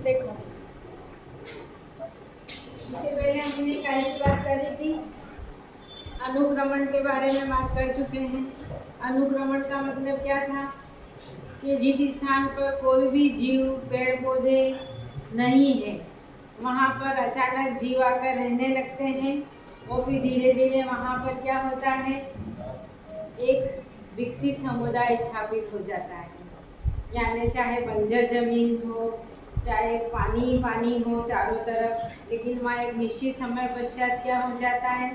देखो, इससे पहले हमने क्या की बात करी थी? अनुक्रमण के बारे में बात कर चुके हैं। अनुक्रमण का मतलब क्या था कि जिस स्थान पर कोई भी जीव, पेड़ पौधे नहीं है, वहाँ पर अचानक जीव आकर रहने लगते हैं और फिर धीरे धीरे वहाँ पर क्या होता है, एक विकसित समुदाय स्थापित हो जाता है। यानी चाहे बंजर जमीन हो, चाहे पानी पानी हो चारों तरफ, लेकिन वहाँ एक निश्चित समय पश्चात क्या हो जाता है,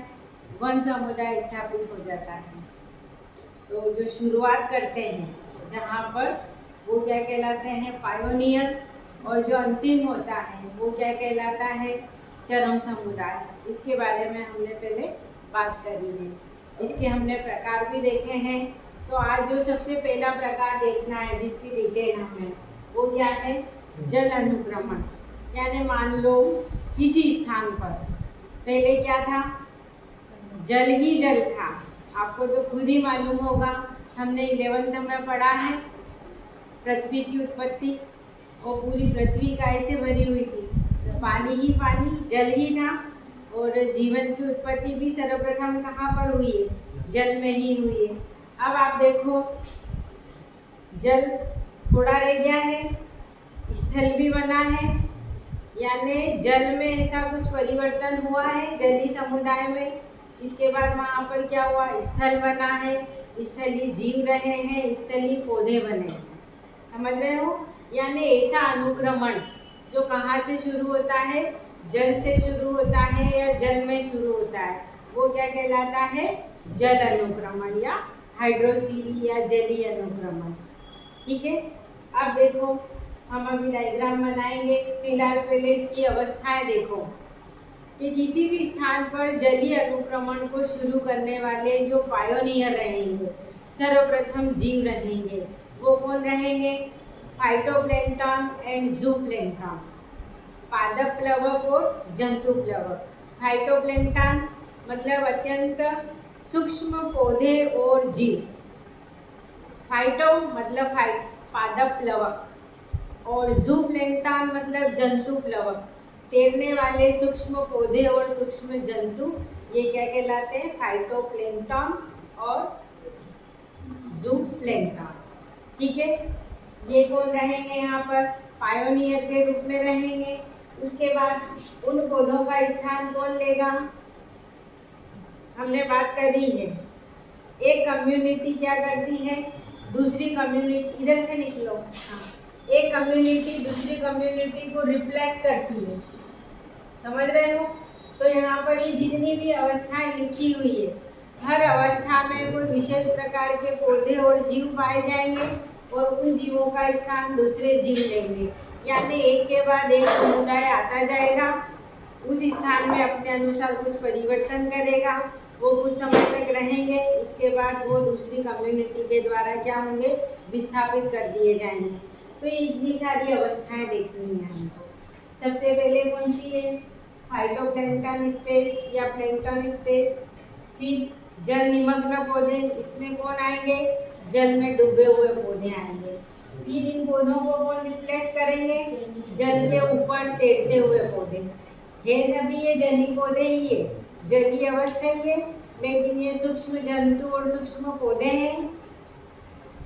वन समुदाय स्थापित हो जाता है। तो जो शुरुआत करते हैं जहाँ पर, वो क्या कहलाते हैं, पायोनियर, और जो अंतिम होता है वो क्या कहलाता है, चरम समुदाय। इसके बारे में हमने पहले बात करी है। इसके हमने प्रकार भी देखे हैं। तो आज जो सबसे पहला प्रकार देखना है जिसकी डिटेल हमें, वो क्या है, जल अनुक्रमण। यानी मान लो किसी स्थान पर पहले क्या था, जल ही जल था। आपको तो खुद ही मालूम होगा, हमने 11th में पढ़ा है पृथ्वी की उत्पत्ति, और पूरी पृथ्वी कैसे भरी हुई थी, पानी ही पानी, जल ही था। और जीवन की उत्पत्ति भी सर्वप्रथम कहाँ पर हुई है, जल में ही हुई है। अब आप देखो, जल थोड़ा रह गया है, स्थल भी बना है, यानी जल में ऐसा कुछ परिवर्तन हुआ है जलीय समुदाय में। इसके बाद वहाँ पर क्या हुआ, स्थल बना है, स्थलीय जीव रहे हैं, स्थलीय पौधे बने हैं। समझ रहे हो? यानी ऐसा अनुक्रमण जो कहाँ से शुरू होता है, जल से शुरू होता है या जल में शुरू होता है, वो क्या कहलाता है, जल अनुक्रमण या हाइड्रोसीली या जलीय अनुक्रमण। ठीक है। अब देखो, हम अभी डायग्राम बनाएंगे। फिलहाल पहले इसकी अवस्थाएं देखो कि किसी भी स्थान पर जलीय अनुक्रमण को शुरू करने वाले जो पायोनियर रहेंगे, सर्वप्रथम जीव रहेंगे, वो कौन रहेंगे, फाइटोप्लैंक्टन एंड जूप्लैंक्टन, पादप प्लवक और जंतु प्लवक। फाइटोप्लैंक्टन मतलब अत्यंत सूक्ष्म पौधे और जीव, फाइटो मतलब पादप प्लवक, और जूप्लैंक्टन मतलब जंतु प्लवक, तैरने वाले सूक्ष्म पौधे और सूक्ष्म जंतु, ये क्या कहलाते हैं, फाइटोप्लैंक्टन और जूप्लैंक्टन। ठीक है। ये कौन रहेंगे, यहाँ पर पायोनियर के रूप में रहेंगे। उसके बाद उन पौधों का स्थान कौन लेगा, हमने बात करी है, एक कम्युनिटी क्या करती है, दूसरी कम्युनिटी, इधर से निकलो, हाँ, एक कम्युनिटी दूसरी कम्युनिटी को रिप्लेस करती है। समझ रहे हो? तो यहाँ पर ये जितनी भी अवस्थाएं लिखी हुई है, हर अवस्था में कोई विशेष प्रकार के पौधे और जीव पाए जाएंगे और उन जीवों का स्थान दूसरे जीव लेंगे। यानी एक के बाद एक समुदाय आता जाएगा, उस स्थान में अपने अनुसार कुछ परिवर्तन करेगा, वो कुछ समय तक रहेंगे, उसके बाद वो दूसरी कम्युनिटी के द्वारा क्या होंगे, विस्थापित कर दिए जाएंगे। तो ये इतनी सारी अवस्थाएं देखनी है हमको। सबसे पहले कौन सी है, फाइटोप्लैंक्टन स्टेज या प्लैंक्टन स्टेज। फिर जल निमग्न पौधे, इसमें कौन आएंगे, जल में डूबे हुए पौधे आएंगे। फिर इन पौधों को कौन रिप्लेस करेंगे, जल के ऊपर तैरते हुए पौधे। ये सभी ये जलीय पौधे ही है, जलीय अवस्था ही है, लेकिन ये सूक्ष्म जंतु और सूक्ष्म पौधे हैं,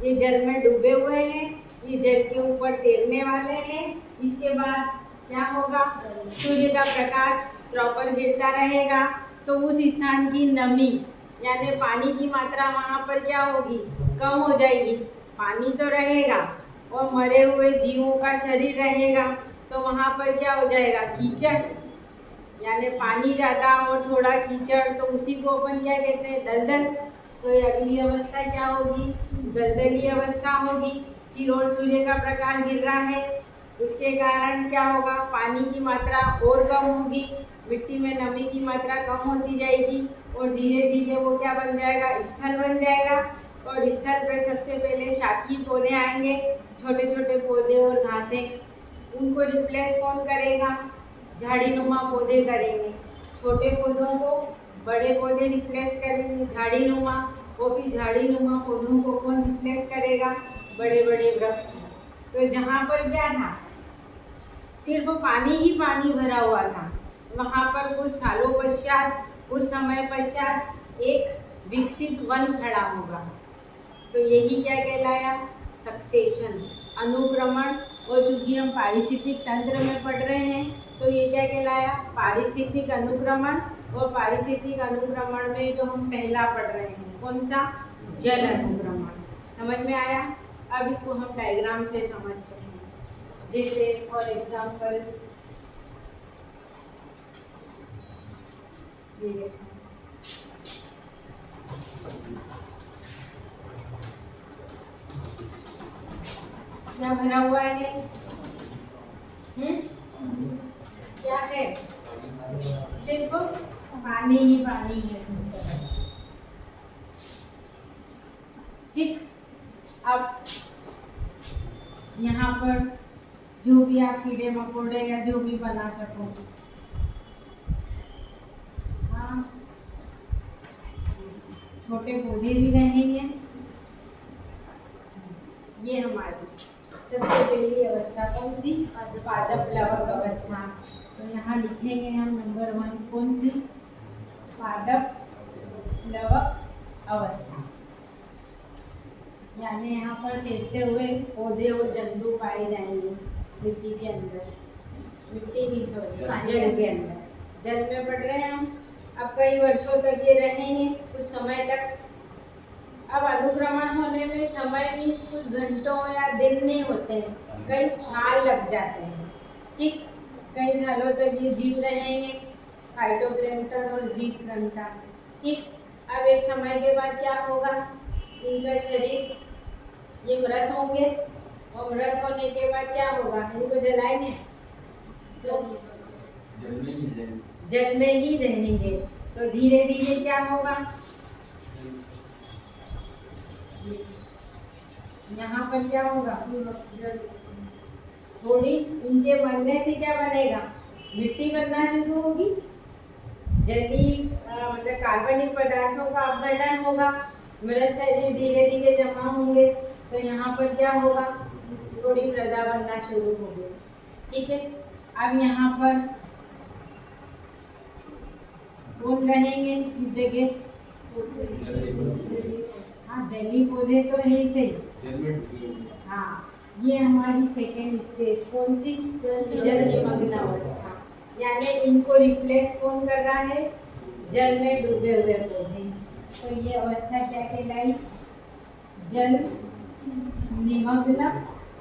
ये जल में डूबे हुए हैं, ये जल के ऊपर तैरने वाले हैं। इसके बाद क्या होगा, सूर्य का प्रकाश प्रॉपर गिरता रहेगा, तो उस स्थान की नमी यानी पानी की मात्रा वहाँ पर क्या होगी, कम हो जाएगी। पानी तो रहेगा और मरे हुए जीवों का शरीर रहेगा, तो वहाँ पर क्या हो जाएगा, कीचड़, यानी पानी ज़्यादा और थोड़ा कीचड़, तो उसी को अपन क्या कहते हैं, दलदल। तो अगली अवस्था क्या होगी, दलदली अवस्था होगी। फिर और सूर्य का प्रकाश गिर रहा है, उसके कारण क्या होगा, पानी की मात्रा और कम होगी, मिट्टी में नमी की मात्रा कम होती जाएगी और धीरे धीरे वो क्या बन जाएगा, स्थल बन जाएगा। और स्थल पर सबसे पहले शाखीय पौधे आएंगे, छोटे छोटे पौधे और घासें, उनको रिप्लेस कौन करेगा, झाड़ीनुमा पौधे करेंगे। छोटे पौधों को बड़े पौधे रिप्लेस करेंगे, झाड़ीनुमा, वो भी झाड़ीनुमा पौधों को कौन रिप्लेस करेगा, बड़े बड़े वृक्ष। तो जहाँ पर क्या था, सिर्फ पानी ही पानी भरा हुआ था, वहाँ पर कुछ सालों पश्चात, कुछ समय पश्चात एक विकसित वन खड़ा होगा। तो यही क्या कहलाया, सक्सेशन, अनुक्रमण। और चूंकि हम पारिस्थितिक तंत्र में पढ़ रहे हैं तो ये क्या कहलाया, पारिस्थितिक अनुक्रमण। और पारिस्थितिक अनुक्रमण में जो हम पहला पढ़ रहे हैं कौन सा, जल अनुक्रमण। समझ में आया। अब इसको हम डायग्राम से समझते हैं। जैसे फॉर एग्जाम्पल ये देखो, क्या भरा हुआ है, क्या है, सिर्फ पानी ही पानी है। ठीक, अब यहाँ पर जो भी आप कीड़े मकोड़े या जो भी बना सको, हाँ, छोटे पौधे भी रहेंगे। ये हमारी सबसे पहली अवस्था कौन सी, पादप प्लवक अवस्था। तो यहाँ लिखेंगे हम नंबर 1 कौन सी, पादप प्लवक अवस्था। यानी यहाँ पर तैरते हुए पौधे और जंतु पाए जाएंगे मिट्टी के अंदर, मिट्टी नहीं सॉरी जल के अंदर, जल में पढ़ रहे हैं हम। अब कई वर्षों तक ये रहेंगे, कुछ समय तक। अब अनुक्रमण होने में समय भी कुछ घंटों या दिन नहीं होते हैं, कई साल लग जाते हैं। ठीक, कई सालों तक ये जीव रहेंगे, फाइटोप्लैंक्टन और ज़ीप्लैंक्टन। ठीक, अब एक समय के बाद क्या होगा, इनका शरीर ये मृत होंगे, और मृत होने के बाद क्या होगा, इनको जलाएंगे, जल में ही रहेंगे। तो धीरे धीरे क्या होगा, यहाँ पर क्या होगा, थोड़ी इनके बनने से क्या बनेगा, मिट्टी बनना शुरू होगी, जलीय मतलब कार्बनिक पदार्थों का अपघटन होगा, मृत शरीर धीरे धीरे जमा होंगे। तो यहाँ पर क्या होगा, थोड़ी मृदा बनना शुरू होगी। ठीक है, अब यहाँ पर कौन रहेंगे इस जगह, हाँ, जलीय पौधे तो है ही सही। हाँ, ये हमारी सेकेंड स्टेज कौन सी, जल निमग्न अवस्था। यानी इनको रिप्लेस कौन कर रहा है, जल में डूबे हुए पौधे। तो ये अवस्था क्या कहलाई, जल निमग्न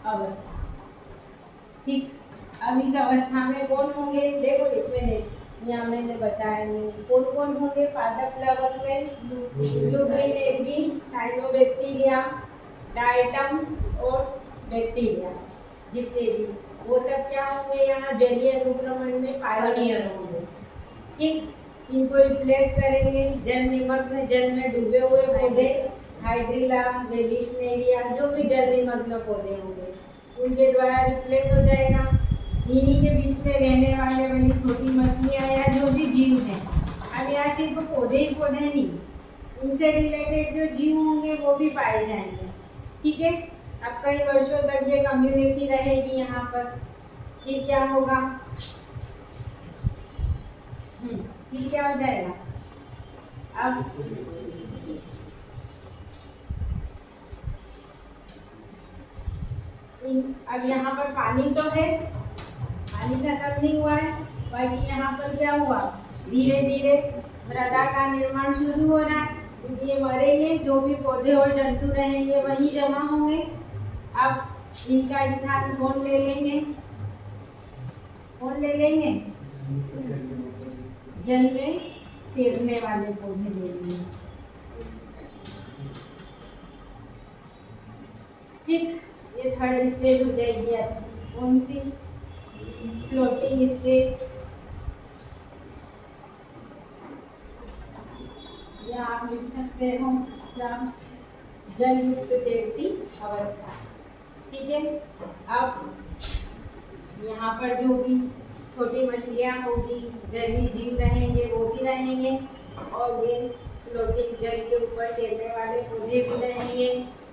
अवस्था। ठीक, अब इस अवस्था में कौन होंगे, देखो इसमें यहाँ मैंने बताया नहीं कौन कौन होंगे। पादप प्लवक में ब्लू-ग्रीन एल्गी, साइनोबैक्टीरिया, डायटम्स और बैक्टीरिया, जितने भी वो सब क्या होंगे, यहाँ जलीय अनुक्रमण में पायोनियर होंगे। ठीक, इनको रिप्लेस करेंगे जल निमग्न, जल में डूबे हुए पौधे, हाइड्रिला, वेलिस्नेरिया, जो भी जल निमग्न पौधे होंगे उनके द्वारा रिप्लेस हो जाएगा। इन्हीं के बीच में रहने वाली छोटी मछलियाँ या जो भी जीव हैं, अब यहाँ सिर्फ पौधे ही पौधे नहीं, इनसे रिलेटेड जो जीव होंगे वो भी पाए जाएंगे। ठीक है, अब कई वर्षों तक ये कम्युनिटी रहेगी यहाँ पर। फिर क्या होगा, फिर क्या हो जाएगा, अब यहाँ पर पानी तो है, पानी खत्म नहीं हुआ है, बाकी यहाँ पर क्या हुआ, धीरे धीरे मृदा का निर्माण शुरू हो रहा है। ये मरेंगे, जो भी पौधे और जंतु रहेंगे वही जमा होंगे। अब इनका स्थान कौन ले लेंगे, कौन ले लेंगे, जल में तैरने वाले पौधे ले लेंगे। ठीक, ये थर्ड स्टेज हो जाएगी आपकी, कौन सी, फ्लोटिंग स्टेज। या आप लिख सकते हो क्या, जल युक्त तैरती अवस्था। ठीक है, अब यहाँ पर जो भी छोटी मछलियाँ होगी, जलीय जीव रहेंगे वो भी रहेंगे, और ये फ्लोटिंग जल के ऊपर तैरने वाले पौधे भी रहेंगे।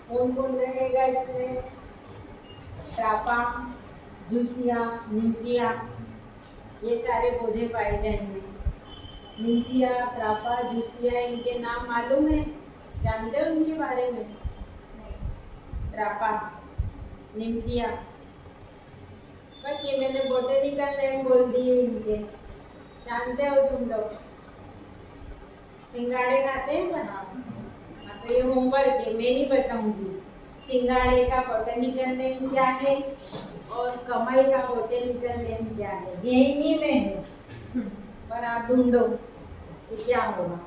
कौन कौन रहेगा इसमें, ट्रापा, जूसिया, निम्फिया, ये सारे पौधे पाए जाएंगे। निम्फिया, ट्रापा, जूसिया, इनके नाम मालूम है? जानते हो इनके बारे में? ट्रापा, निम्फिया, बस ये मैंने बोटेनिकल नेम बोल दिए इनके। जानते हो तुम लोग? सिंगाड़े खाते हैं पर? हाँ, तो ये होमवर्क है, मैं नहीं बताऊंगी। सिंगाड़े का बोटेनिकल नेम क्या है और कमल का बोटेनिकल नेम क्या है, ये इन्हीं में है, पर आप ढूंढो कि क्या होगा।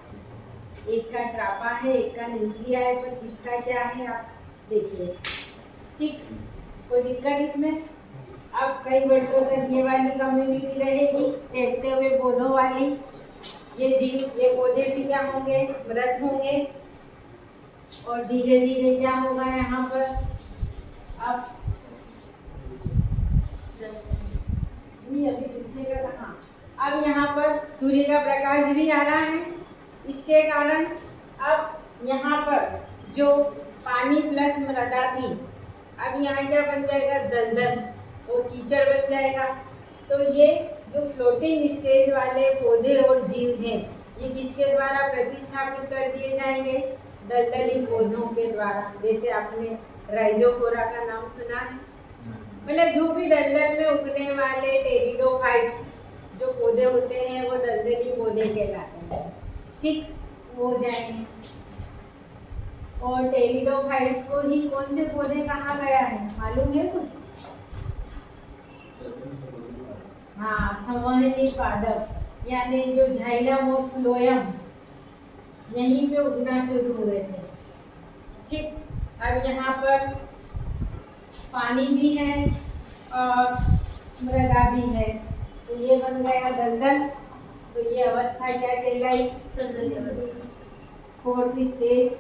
एक का ट्रापा है, एक का निम्फिया है, पर किसका क्या है आप देखिए। ठीक, कोई दिक्कत इसमें? अब कई वर्षों तक ये वाली कम्युनिटी रहेगी, तैरते हुए पौधों वाली। ये जीव, ये पौधे भी क्या होंगे? मृत होंगे। और धीरे धीरे क्या होगा यहाँ पर? अब नहीं, अभी सूखेगा कहाँ। अब यहाँ पर सूर्य का प्रकाश भी आ रहा है, इसके कारण अब यहाँ पर जो पानी प्लस मृदा थी, अब यहाँ क्या बन जाएगा? दलदल और कीचड़ बन जाएगा। तो ये जो फ्लोटिंग स्टेज वाले पौधे और जीव हैं, ये किसके द्वारा प्रतिस्थापित कर दिए जाएंगे? दलदली पौधों के द्वारा। जैसे आपने राइजोफोरा का नाम सुना है, मतलब जो भी दलदल में उगने वाले टेरिडोफाइट्स जो पौधे होते हैं वो दलदली पौधे कहलाते हैं। ठीक, वो हो जाएंगे। और टेरिडोफाइट्स को ही कौन से पौधे कहा गया है, मालूम है कुछ? हाँ, संवहनी पादप, यानी जो जाइलम और फ्लोएम यहीं पे उगना शुरू हुए थे। ठीक, अब यहाँ पर पानी भी है और मृदा भी है, तो ये बन गया दलदल। तो ये अवस्था क्या कहलाई? फोर्थ स्टेज,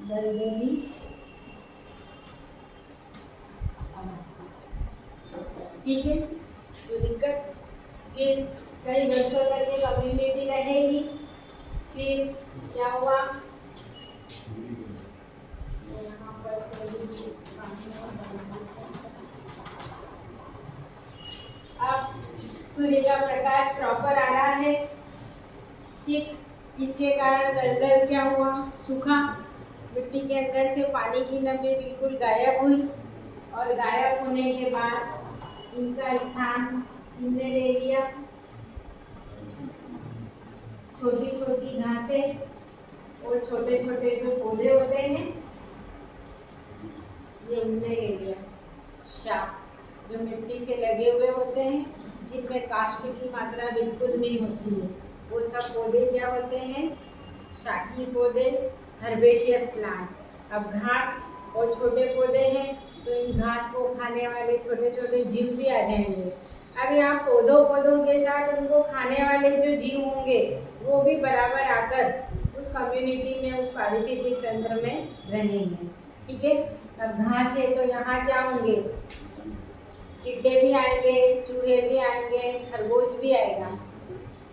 दलदली अवस्था। ठीक है, तो दिक्कत, फिर कई वर्षों तक ये कम्युनिटी रहेगी। फिर क्या हुआ? यहाँ पर अब सूर्य का प्रकाश प्रॉपर आ रहा है। ठीक, इसके कारण दलदल क्या हुआ? सूखा। मिट्टी के अंदर से पानी की नमी बिल्कुल गायब हुई, और गायब होने के बाद इनका स्थान इनने ले लिया। छोटी छोटी घासें और छोटे छोटे जो पौधे होते हैं, ये उनने ले लिया। शाख जो मिट्टी से लगे हुए होते हैं, जिनमें काष्ठ की मात्रा बिल्कुल नहीं होती है, वो सब पौधे क्या होते हैं? शाकी पौधे, हर्बेशियस प्लांट। अब घास और छोटे पौधे हैं, तो इन घास को खाने वाले छोटे छोटे जीव भी आ जाएंगे। अब यहाँ पौधों के साथ उनको खाने वाले जो जीव होंगे, वो भी बराबर आकर उस कम्युनिटी में, उस पारिस्थितिक तंत्र में रहेंगे। ठीक है, अब घास है तो यहाँ क्या होंगे? टिड्डे भी आएंगे, चूहे भी आएंगे, खरगोश भी आएगा।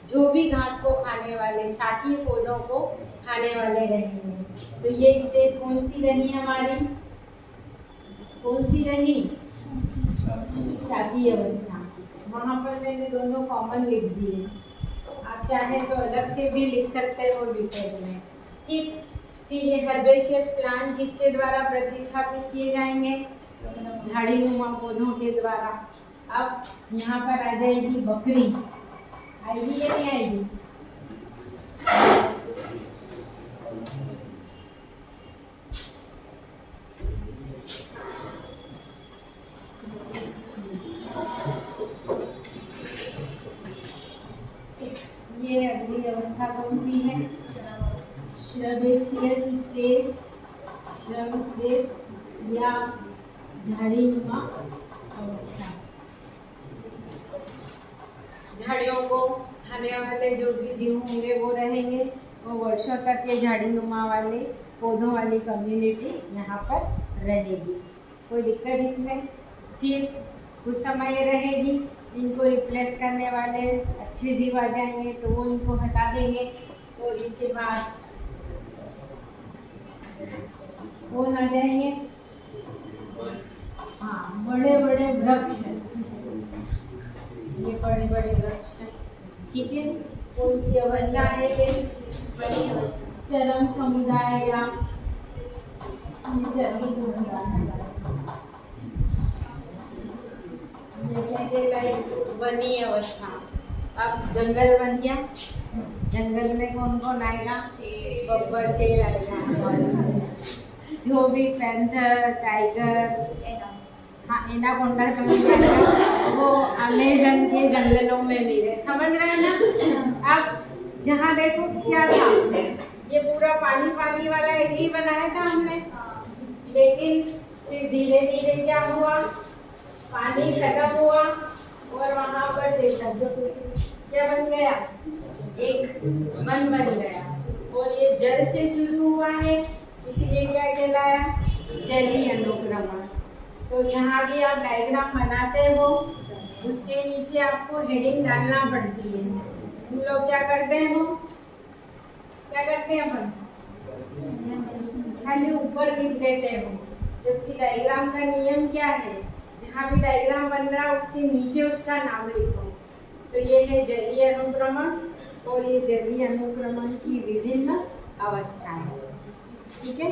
जो भी घास को खाने वाले, शाकीय पौधों को खाने वाले रहेंगे। तो ये स्टेज कौन सी रही हमारी? कौन सी रही? शाकीय अवस्था। वहाँ पर मैंने दोनों कॉमन लिख दिए, आप चाहे तो अलग से भी लिख सकते हो डिटेल में। ठीक, फिर ये हर्बेशियस प्लांट किसके द्वारा प्रतिस्थापित किए जाएंगे? झाड़ीनुमा पौधों के द्वारा। अब यहाँ पर आ जाएगी बकरी, आएगी या नहीं आएगी? ये अगली अवस्था कौन सी है? श्रबेशियस स्टेज, श्रब स्टेज या झाड़ीनुमा अवस्था। झाड़ियों को खाने वाले जो भी जीव होंगे वो रहेंगे, वो वर्षों तक ये झाड़ीनुमा वाले पौधों वाली कम्युनिटी यहाँ पर रहेगी। कोई दिक्कत इसमें? फिर कुछ समय रहेगी, इनको रिप्लेस करने वाले अच्छे जीव आ जाएंगे, तो वो इनको हटा देंगे। तो इसके बाद वो आ जाएंगे हाँ बड़े बड़े वृक्ष, ये बड़े बड़े वृक्ष, ठीक है। कौन सी अवस्था है ये? बड़ी अवस्था। चरम समुदाय या चरम समुदाय, लाइक वनी अवस्था। अब जंगल बन गया, जंगल में कौन कौन आएगा? बब्बर, शेर आएगा, जो भी पैंथर, टाइगर, हाँ एनाकोंडा समझ आएगा, वो अमेजन के जंगलों में भी रहे, समझ रहे हैं ना। अब जहाँ देखो क्या था, ये पूरा पानी पानी वाला एरिया बनाया था हमने, लेकिन फिर धीरे धीरे क्या हुआ, पानी खत्म हुआ और वहाँ पर क्या बन गया? एक वन बन गया, और ये जल से शुरू हुआ है, इसीलिए क्या कहलाया? जलीय अनुक्रमण। तो यहाँ भी आप डायग्राम बनाते हो, उसके नीचे आपको हेडिंग डालना पड़ती है। हम लोग क्या करते हो, क्या करते हैं अपन? खाली ऊपर लिख देते हो, जबकि डायग्राम का नियम क्या है? जहाँ भी डायग्राम बन रहा है उसके नीचे उसका नाम लिखो। तो ये है जलीय अनुक्रमण, और ये जलीय अनुक्रमण की विभिन्न अवस्थाएं, ठीक है।